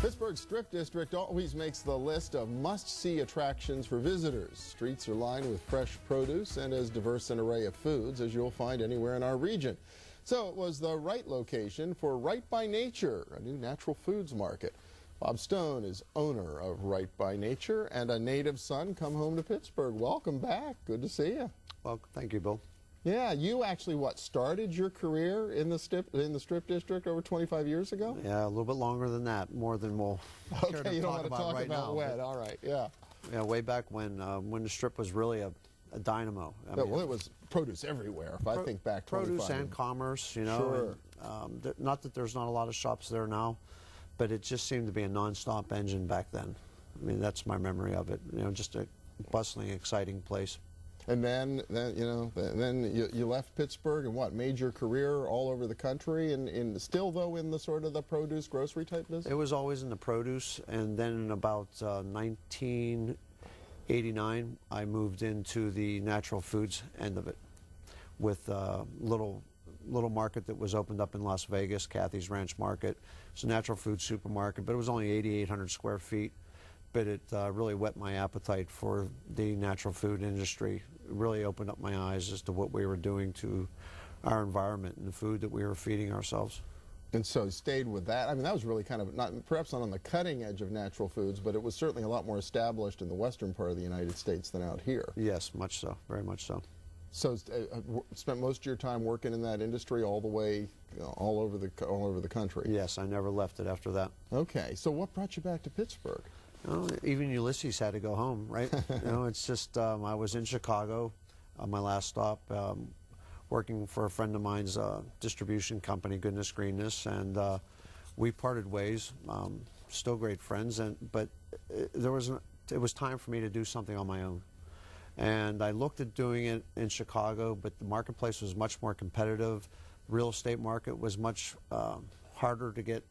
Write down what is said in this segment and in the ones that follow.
Pittsburgh Strip District always makes the list of must-see attractions for visitors. Streets are lined with fresh produce and as diverse an array of foods as you'll find anywhere in our region. So it was the right location for Right by Nature, a new natural foods market. Bob Stone is owner of Right by Nature and a native son come home to Pittsburgh. Welcome back. Good to see you. Well, thank you, Bill. Yeah, you actually, started your career in the Strip District over 25 years ago? Yeah, a little bit longer than that, more than we'll care to you don't want to talk talk right about now, when. All right, yeah. Yeah, way back when the Strip was really a dynamo. Well, it was produce everywhere, if I think back 25 Produce and commerce, you know. Sure. And, not that there's not a lot of shops there now, but it just seemed to be a non-stop engine back then. I mean, that's my memory of it. You know, just a bustling, exciting place. And then you left Pittsburgh and what, made your career all over the country and still though in the sort of the produce grocery type business? It was always in the produce, and then in about 1989 I moved into the natural foods end of it with a little market that was opened up in Las Vegas, Kathy's Ranch Market. It's a natural food supermarket, but it was only 8,800 square feet. But it really whet my appetite for the natural food industry. It really opened up my eyes as to what we were doing to our environment and the food that we were feeding ourselves. And so stayed with that. I mean, that was really kind of, perhaps not on the cutting edge of natural foods, but it was certainly a lot more established in the western part of the United States than out here. Yes, much so, very much so. So spent most of your time working in that industry all the way, all over the country? Yes, I never left it after that. Okay, so what brought you back to Pittsburgh? Well, even Ulysses had to go home, right? You know, it's just, I was in Chicago on my last stop, working for a friend of mine's distribution company, Goodness Greenness, and we parted ways, still great friends, but it was time for me to do something on my own. And I looked at doing it in Chicago, but the marketplace was much more competitive. The real estate market was much harder to get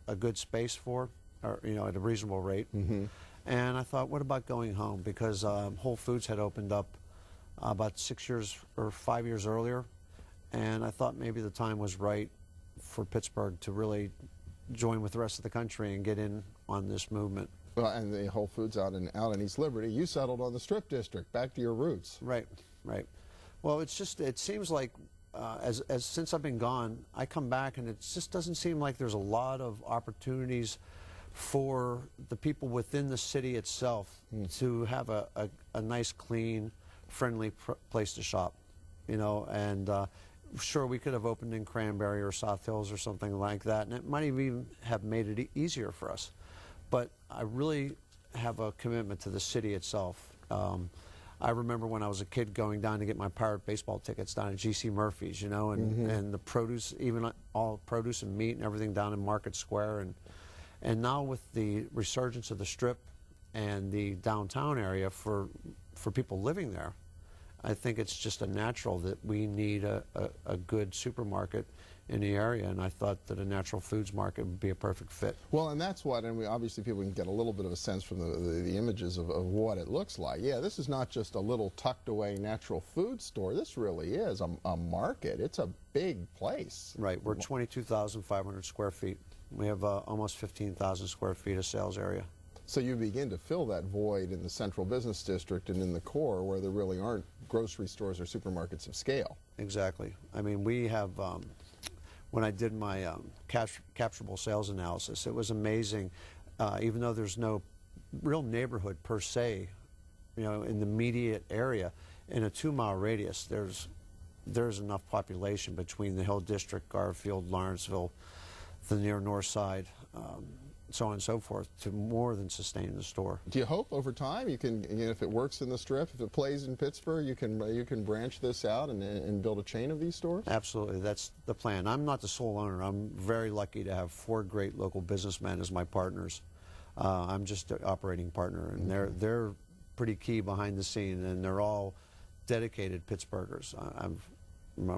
a good space for, or, you know, at a reasonable rate. Mm-hmm. And I thought, what about going home? Because Whole Foods had opened up about 6 years or 5 years earlier, and I thought maybe the time was right for Pittsburgh to really join with the rest of the country and get in on this movement. Well, and the Whole Foods out in East Liberty, you settled on the Strip District, back to your roots. Right, right. Well, it's just, it seems like since I've been gone, I come back and it just doesn't seem like there's a lot of opportunities for the people within the city itself to have a nice, clean, friendly place to shop, you know. And sure, we could have opened in Cranberry or South Hills or something like that, and it might even have made it easier for us. But I really have a commitment to the city itself. I remember when I was a kid going down to get my Pirate baseball tickets down at G.C. Murphy's, you know, and the produce, even all produce and meat and everything down in Market Square. And now with the resurgence of the Strip and the downtown area for people living there, I think it's just a natural that we need a good supermarket in the area, and I thought that a natural foods market would be a perfect fit. Well, and that's what, and obviously people can get a little bit of a sense from the images of what it looks like. Yeah, this is not just a little tucked away natural food store. This really is a market. It's a big place. Right, we're 22,500 square feet. We have almost 15,000 square feet of sales area. So you begin to fill that void in the central business district and in the core where there really aren't grocery stores or supermarkets of scale. Exactly. I mean, we have, when I did my capturable sales analysis, it was amazing. Even though there's no real neighborhood per se, you know, in the immediate area, in a 2-mile radius, there's enough population between the Hill District, Garfield, Lawrenceville, the near north side, so on and so forth, to more than sustain the store. Do you hope over time you can, you know, if it works in the Strip, if it plays in Pittsburgh, you can branch this out and build a chain of these stores? Absolutely, that's the plan. I'm not the sole owner. I'm very lucky to have 4 great local businessmen as my partners. I'm just an operating partner, and they're pretty key behind the scene, and they're all dedicated Pittsburghers. I'm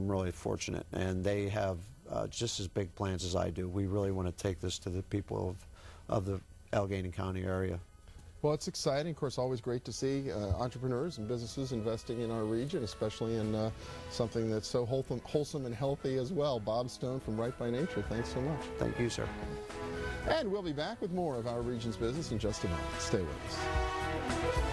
really fortunate, and they have just as big plans as I do. We really want to take this to the people of the Allegheny County area. Well, it's exciting. Of course, always great to see entrepreneurs and businesses investing in our region, especially in something that's so wholesome and healthy as well. Bob Stone from Right by Nature, thanks so much. Thank you, sir. And we'll be back with more of our region's business in just a moment. Stay with us.